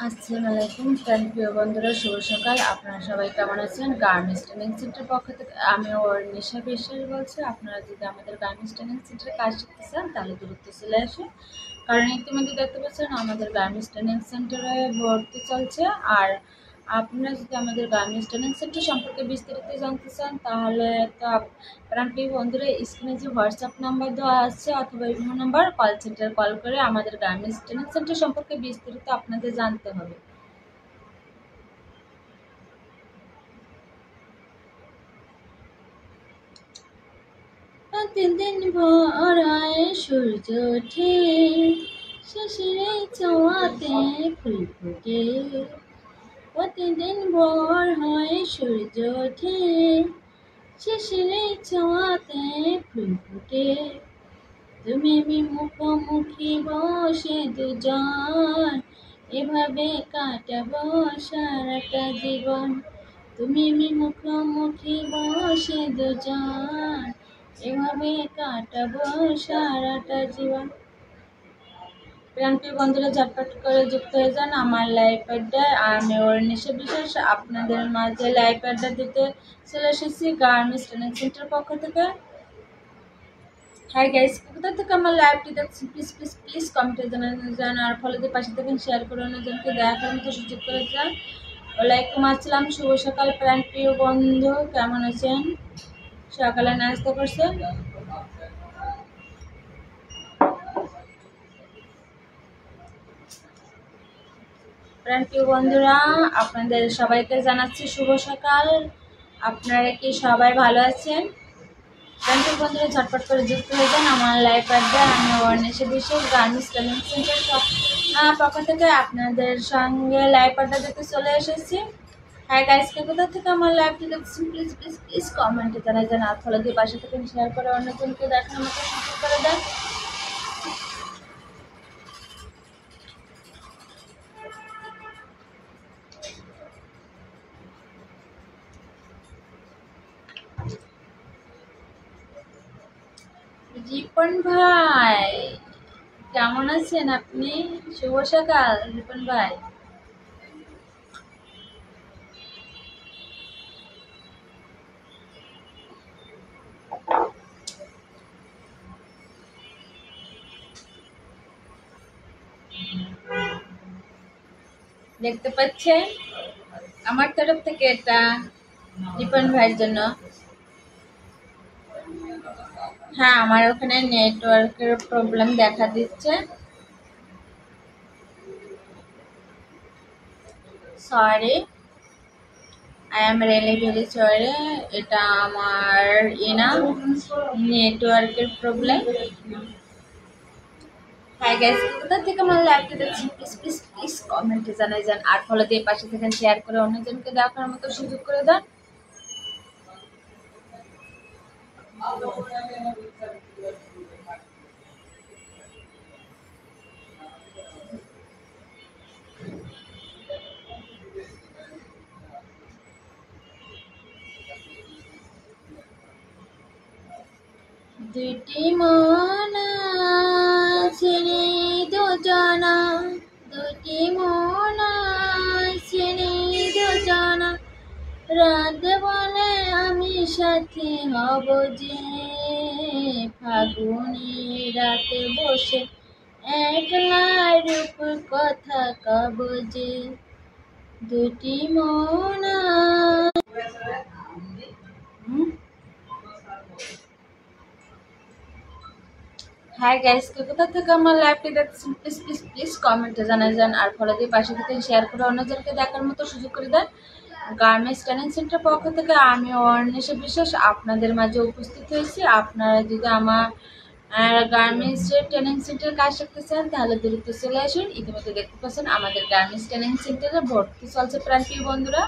আসসালামু আলাইকুম প্রিয় বন্ধুরা, শুভ সকাল। আপনারা সবাই কেমন আছেন? গার্মেন্টস ট্রেনিং সেন্টার পক্ষ থেকে আমি নিশা বিশ্বাস বলছি। আপনারা যদি আমাদের গার্মেন্টস ট্রেনিং সেন্টারে কাজ শিখতে চান তাহলে দ্রুত চলে আসুন, কারণ ইতিমধ্যে দেখতে পাচ্ছেন আমাদের গার্মেন্টস ট্রেনিং সেন্টারে ভর্তি চলছে। আর আপনারা যদি আমাদের গার্মেন্টস ট্রেনিং সেন্টার সম্পর্কে বিস্তারিত জানতে চান তাহলে তো প্রিয় বন্ধুরা, স্ক্রিনে যে হোয়াটসঅ্যাপ নাম্বার দেওয়া আছে অথবা imo number, call centre call করে আমাদের গার্মেন্টস ট্রেনিং সেন্টার সম্পর্কে বিস্তারিত আপনাদের জানতে হবে। প্রতিদিন ভোর হয় সূর্য ওঠে, শিশিরে ছোঁয়াতে ফুল ফোটে। প্রতিদিন ভোর হয় সূর্য ওঠে, শিশিরে ছোঁয়াতে ফুল ফোটে। তুমি আমি মুখোমুখি বসে দুজন, এভাবে কাটাবো সারাটা জীবন। তুমি আমি মুখোমুখি বসে দুজন, এভাবে কাটাবো সারাটা জীবন। প্রিয় বন্ধুরা, ঝটপট করে যুক্ত হয়ে যান আমার লাইভ আড্ডায়। আমি নিশা বিশ্বাস আপনাদের মাঝে লাইভ আড্ডা দিতে চলে এসেছি গার্মেন্টস ট্রেনিং সেন্টার পক্ষ থেকে। হাই গাইস, কোথা থেকে আমার লাইভটি দেখছেন প্লিজ প্লিজ প্লিজ কমেন্টে জানান আর ফলো দিয়ে পাশে থাকেন, শেয়ার করে অন্যজনকে দেখার মতো সুযোগ করে যান। ওয়ালাইকুম আসসালাম, শুভ সকাল প্রিয় বন্ধু, কেমন আছেন? সকালে নাস্তা করছেন? প্রিয় বন্ধুরা, আপনাদের সবাইকে জানাচ্ছি শুভ সকাল। আপনারা কি সবাই ভালো আছেন? প্রিয় বন্ধুরা, ঝটপট করে যুক্ত হয়ে যান আমার লাইভ আড্ডায়। আমি অর্ণেশা বিশেষ গার্মেন্টস ট্রেনিং সেন্টার পক্ষ থেকে আপনাদের সঙ্গে লাইভ আড্ডা দিতে চলে এসেছি। হ্যাঁ গাইসকে কোথা থেকে আমার লাইভটি দেখছেন প্লিজ প্লিজ প্লিজ কমেন্টে জানান আর ফলো দিয়ে পাশে থেকে শেয়ার করে অন্যজনকে দেখার মতো সুযোগ করে দেন। রিপন ভাই, কেমন আছেন আপনি? শুভ সকাল রিপন ভাই। দেখতে পাচ্ছেন আমার তরফ থেকে এটা রিপন ভাইয়ের জন্য। হ্যাঁ, আমার ওখানে নেটওয়ার্কের প্রবলেম দেখা দিচ্ছে, sorry, I am really very sorry. এটা আমার নেটওয়ার্কের প্রবলেম। হ্যাঁ গাইস, কোথা থেকে আমার লাইভটি দেখছেন প্লিজ প্লিজ প্লিজ কমেন্টে জানান আর ফলো দিয়ে পাশে থেকে শেয়ার করে অন্যজনকে দেখার মতো সুযোগ করে দেন। দুটি মন ছেড়ে দুজনা, দুটি মন ছেড়ে দুজনা, রাত বলে আমি সাথী হব যে, ফাগুনি রাতে বসে একলা রূপ কথা কব যে। দুটি মন। হ্যাঁ গাইস, কোথা থেকে আমার লাইভটি দেখছেন প্লিজ প্লিজ প্লিজ কমেন্টে জানান আর ফলো দিয়ে পাশে থেকে শেয়ার করে অন্যজনকে দেখার মতো সুযোগ করে দেন। গার্মেন্টস ট্রেনিং সেন্টার পক্ষ থেকে আমি অর্ণেশা বিশ্বাস আপনাদের মাঝে উপস্থিত হয়েছি। আপনারা যদি আমার গার্মেন্টস ট্রেনিং সেন্টারে কাজ শিখতে চান তাহলে দ্রুত চলে আসুন। ইতিমধ্যে দেখতে পাচ্ছেন আমাদের গার্মেন্টস ট্রেনিং সেন্টারে ভর্তি চলছে প্রিয় বন্ধুরা।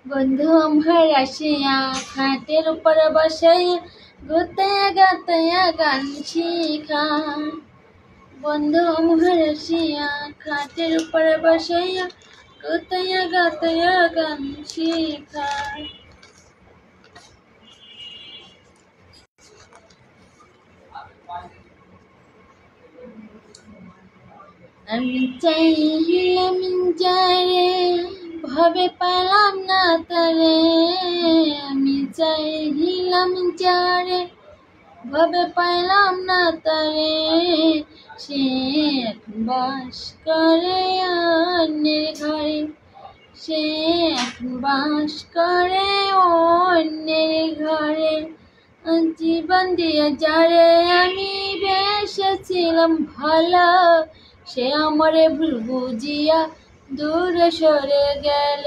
বন্ধু আমার আসিয়া খাটের উপরে বসাইয়া গুতায়া গাতায়া গান শিখা, বন্ধু মহারাশিয়া খাটের উপরে বসাইয়া কোথায়া গাতায়া গান শিখায়। আমি চাইলাম যারে ভাবে পেলাম না তারে, আমি চাইলাম যারে ভাবে পাইলাম না তারে, সে এখন বাস করে অন্যের ঘরে, সে এখন বাস করে অন্যের ঘরে। জীবন দিয়ে যারে আমি বেসেছিলাম ভালো, সে আমারে ভুল বুঝিয়া দূরে সরে গেল।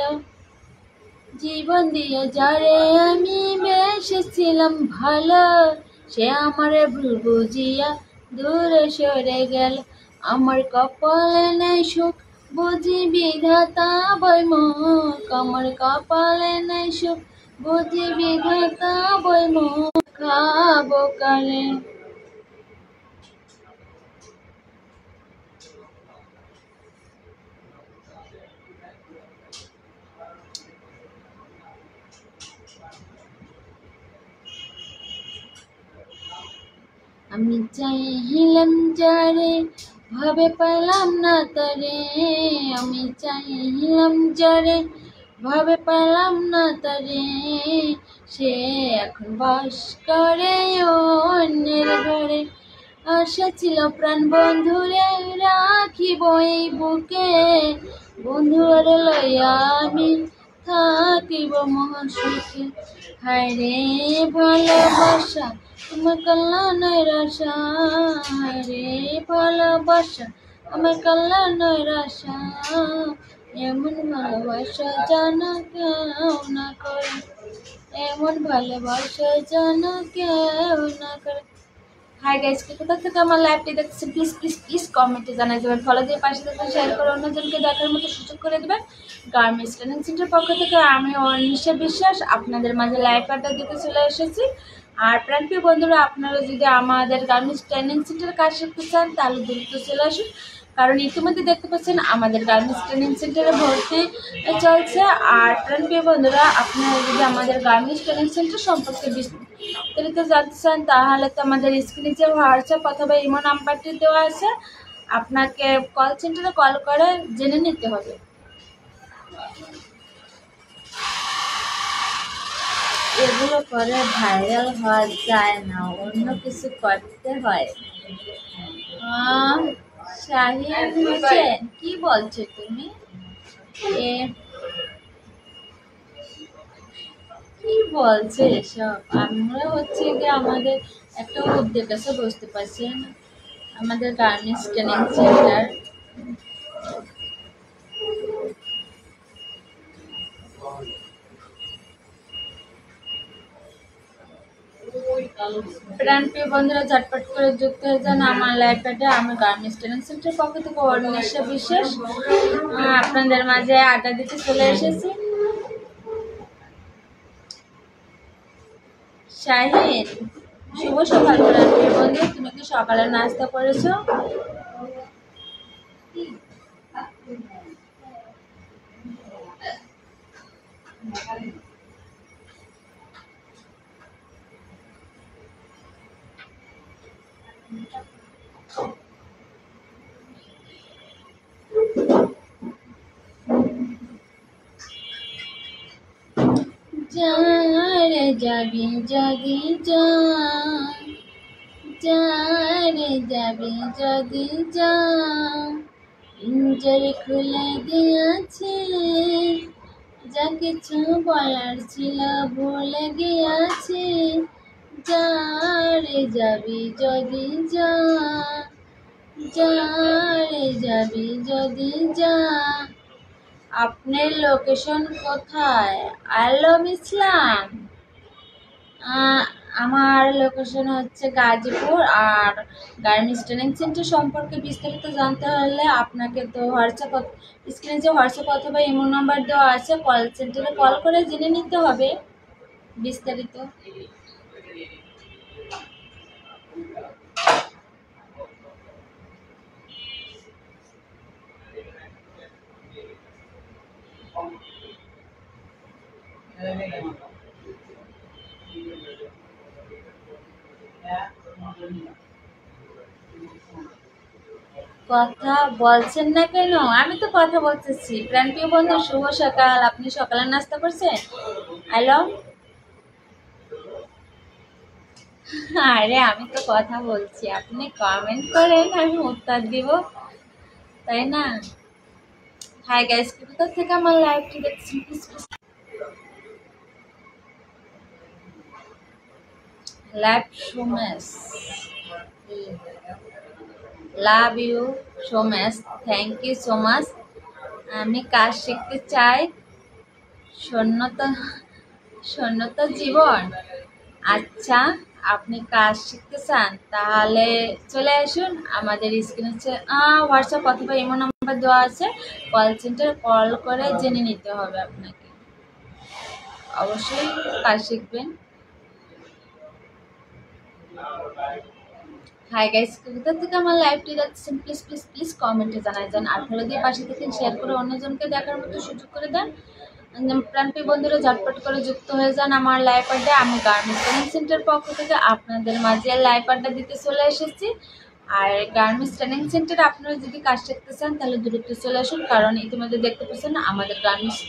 জীবন দিয়ে যারে আমি বেসেছিলাম ভালো, সে আমারে ভুল বুঝিয়া দূরে সরে গেল। আমার কপালে নেই সুখ বুঝি বিধাতা বৈমুখ, আমার কপালে নেই সুখ বুঝি বিধাতা বৈমুখ, খাবো কারে। আমি চাইলাম যারে ভাবে পেলাম না তারে, আমি চাইলাম যারে ভাবে পেলাম না তারে, সে এখন বাস করে অন্যের ঘরে। আশা ছিল প্রাণ বন্ধুরে রাখিব এই বুকে, বন্ধুর লইয়া আমি থাকিব মহাসুখে। হায় রে ভালোবাসা আমার কল্যাণের আশা, হায় রে ভালোবাসা আমার কল্যাণের আশা, এমন ভালোবাসা যেন কেউ না করে, এমন ভালোবাসা যেন কেউ না করে। হাই গাইস, কে কোথা থেকে আমার লাইভটি দেখছেন প্লিজ প্লিজ প্লিজ কমেন্টে জানাই দেবেন, ফলো দিয়ে পাশে থাকবেন, শেয়ার করে অন্যজনকে দেখার মতো সুযোগ করে দেবেন। গার্মেন্টস ট্রেনিং সেন্টার পক্ষ থেকে আমি অর্নিশা বিশ্বাস আপনাদের মাঝে লাইভ আড্ডা দিতে চলে এসেছি। আর প্রাণপ্রিয় বন্ধুরা, আপনারা যদি আমাদের গার্মেন্টস ট্রেনিং সেন্টারে কাজ শিখতে চান তাহলে দ্রুত চলে আসুন, কারণ ইতিমধ্যে দেখতে পাচ্ছেন আমাদের গার্মেন্টস ট্রেনিং সেন্টারে ভর্তি চলছে। আর প্রাণপ্রিয় বন্ধুরা, আপনারা যদি আমাদের গার্মেন্টস ট্রেনিং সেন্টার সম্পর্কে বিস্তারিত জানতে চান তাহলে তো আমাদের স্ক্রিনে যে হোয়াটসঅ্যাপ অথবা ইমো নাম্বারটি দেওয়া আছে, আপনাকে কল সেন্টারে কল করে জেনে নিতে হবে। এগুলো করে ভাইরাল হওয়া যায় না, অন্য কিছু করতে হয়। শাহিন হোসেন, কি বলছো তুমি? কি বলছে এসব? আমরা হচ্ছে যে আমাদের একটা উদ্যোগ আছে, বুঝতে পারছেন, আমাদের গার্মেন্টস ট্রেনিং সেন্টার। প্রাণপ্রিয় বন্ধুরা, ঝটপট করে যুক্ত হয়ে যান আমার লাইভ চ্যাটে। আমি গার্মেন্টস ট্রেনিং সেন্টার পক্ষ থেকে অর্নিশা বিশ্বাস আপনাদের মাঝে আড্ডা দিতে চলে এসেছি। শাহিন, শুভ সকাল প্রাণপ্রিয় বন্ধু, তুমি কি সকালে নাস্তা করেছো? যারে যাবি যদি যা, যারে যাবি যদি যা, পিঞ্জর খুলে দিয়েছে, যা কিছু বলার ছিল ভুলে গিয়েছে, যারে যাবি যদি যা, যারে যাবি যদি যা। আপনার লোকেশন কোথায়? আলম ইসলাম, আমার লোকেশন হচ্ছে গাজীপুর। আর গার্মেন্টস ট্রেনিং সেন্টার সম্পর্কে বিস্তারিত জানতে হলে আপনাকে তো হোয়াটসঅ্যাপ, স্ক্রিনে যে হোয়াটসঅ্যাপ অথবা ইমো নাম্বার দেওয়া আছে, কল সেন্টারে কল করে জেনে নিতে হবে বিস্তারিত। কথা বলছেন না কেন? আমি তো কথা বলতেছি। প্রাণপ্রিয় বন্ধু, শুভ সকাল। আপনি সকালের নাস্তা করছেন? হ্যালো। আরে আমি তো কথা বলছি, আপনি কমেন্ট করেন, আমি উত্তর দিব, তাই না? হাই গাইস, কোথা থেকে আমার লাইভটি দেখছেন please please live Somesh, love you Somesh, thank you so much. আমি কাজ শিখতে চাই, শূন্যতা শূন্যতা জীবন। আচ্ছা, আপনি কাজ শিখতে চান তাহলে চলে আসুন আমাদের স্ক্রিনে হোয়াটসঅ্যাপ অথবা ইমো নাম্বার দেওয়া আছে, কল সেন্টার কল করে জেনে নিতে হবে আপনাকে। অবশ্যই কাজ শিখবেন। হাই গাইস, কোথা থেকে আমার লাইভটি দেখছেন প্লিজ প্লিজ প্লিজ কমেন্টে জানাই যান, আর ফলো দিয়ে পাশে থেকে শেয়ার করে অন্যজনকে দেখার মতো সুযোগ করে দেন। প্রাণপ্রিয় বন্ধুরা, ঝটপট করে যুক্ত হয়ে যান আমার লাইভ আড্ডা। আমি গার্মেন্টস ট্রেনিং সেন্টার পক্ষ থেকে আপনাদের মাঝে লাইভ আড্ডা দিতে চলে এসেছি। আর গার্মেন্টস ট্রেনিং সেন্টারে আপনারা যদি কাজ শিখতে চান তাহলে দ্রুত চলে আসুন, কারণ ইতিমধ্যে দেখতে পাচ্ছেন আমাদের গার্মেন্টস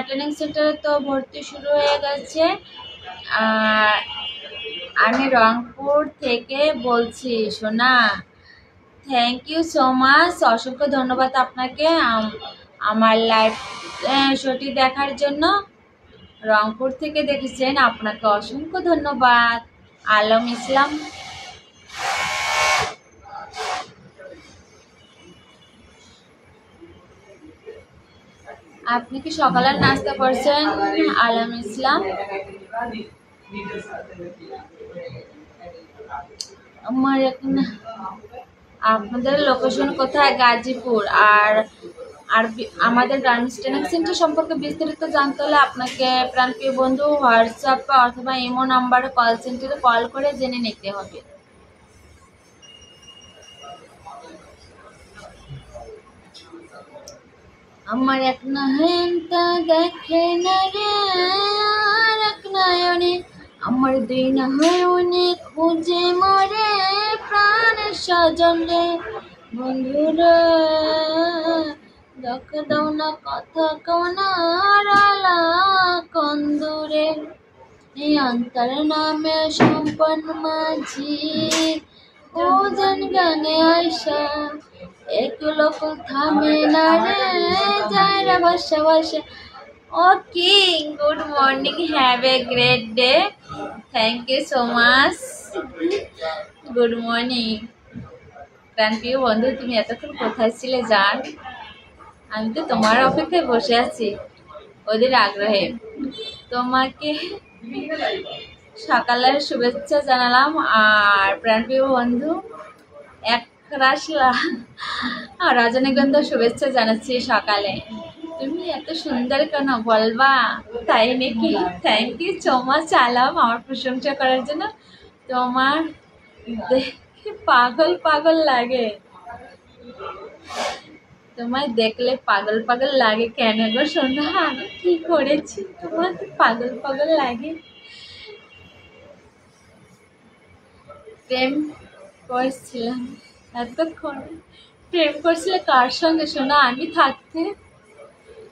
ট্রেনিং সেন্টারে তো ভর্তি শুরু হয়ে গেছে। আমি রংপুর থেকে বলছি সোনা। থ্যাংক ইউ সো মাচ, অসংখ্য ধন্যবাদ আপনাকে আমার লাইভ শোটি দেখার জন্য। রংপুর থেকে দেখেছেন, আপনাকে অসংখ্য ধন্যবাদ। আলম ইসলাম, আপনি কি সকালের নাস্তা করছেন? আলম ইসলাম, আমার এখন আপনাদের লোকেশন কোথায়? গাজীপুর। আর আর আমাদের গার্মেন্টস ট্রেনিং সেন্টার সম্পর্কে বিস্তারিত জানতে হলে আপনাকে প্রাণপ্রিয় বন্ধু হোয়াটসঅ্যাপ অথবা ইমো নাম্বারে কল সেন্টারে কল করে জেনে নিতে হবে। আমার এক নয়নটা দেখে না রে, আর এক নয়নে আমার দুই নয়নে খুঁজে মরে প্রাণের স্বজন রে। বন্ধুরা দেখা দাও না, কথা কোনা রালা কন্দুরে, এই অন্তর নামে সম্পন্ন মাঝি ওজন গানে আইসা এক লোক থামে না রে, যায় রে বসে বসে। Okay, good morning, have a great day, thank you so much, good morning. প্রাণপ্রিয় বন্ধু, তুমি এতক্ষণ কোথায় ছিলে জান? আমি তো তোমার অপেক্ষায় বসে আছি ওদের আগ্রহে। তোমাকে সকালের শুভেচ্ছা জানালাম। আর প্রাণপ্রিয় বন্ধু, এক রাশ রজনীগন্ধা শুভেচ্ছা জানাচ্ছি সকালে। তুমি এত সুন্দর কেন বলবা, তাই নাকি? থ্যাংক ইউ সো মাচ আলাম আমার প্রশংসা করার জন্য। তোমার দেখে পাগল পাগল লাগে, তোমায় দেখলে পাগল পাগল লাগে কেন গো সোনা? আমি কি করেছি তোমার পাগল পাগল লাগে? প্রেম করছিলাম এতক্ষণ। প্রেম করছিলে কার সঙ্গে সোনা আমি থাকতে?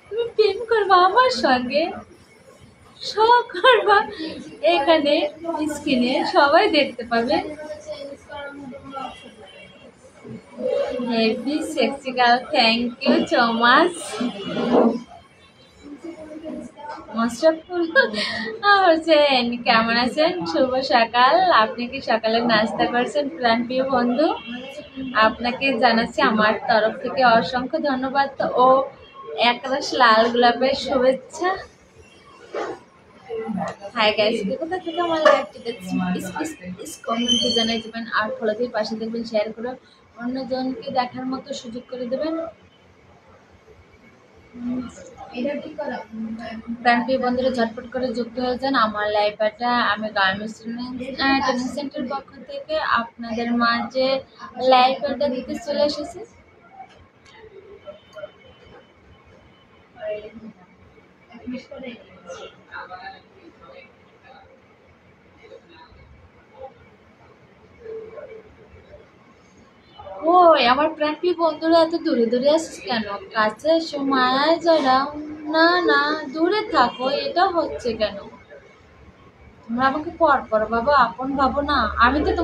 তুমি প্রেম করবা আমার সঙ্গে? সব করবা, এখানে স্ক্রিনে সবাই দেখতে পাবে। Heavy sexy girl, thank you so much. Hossain, কেমন আছেন? শুভ সকাল। আপনি কি সকালে নাস্তা করছেন? প্রাণপ্রিয় বন্ধু, আপনাকে জানাচ্ছি আমার তরফ থেকে অসংখ্য ধন্যবাদ ও একরাশ লাল গোলাপের শুভেচ্ছা। হাই গাইস, কোথা থেকে আমার লাইভটি দেখছেন প্লিজ প্লিজ প্লিজ কমেন্টে জানাই দেবেন, আর ফলো দিয়ে পাশে দেখবেন, শেয়ার করে অন্যজনকে দেখার মতো সুযোগ করে দেবেন। প্রাণপ্রিয় বন্ধুরা, ঝটপট করে যুক্ত হয়ে যান আমার লাইভ আড্ডা। আমি গার্মেন্টস ট্রেনিং সেন্টার পক্ষ থেকে আপনাদের মাঝে লাইভ আড্ডা দিতে চলে এসেছি। ওই আমার প্রাণপ্রিয় বন্ধুরা, এত দূরে দূরে আসিস কেন? কাছে এসো, মায়ায় যারা। না না, দূরে থাকো, এটা হচ্ছে কেন? তোমরা আমাকে পর পর ভাবো, আপন ভাবো না। আমি তো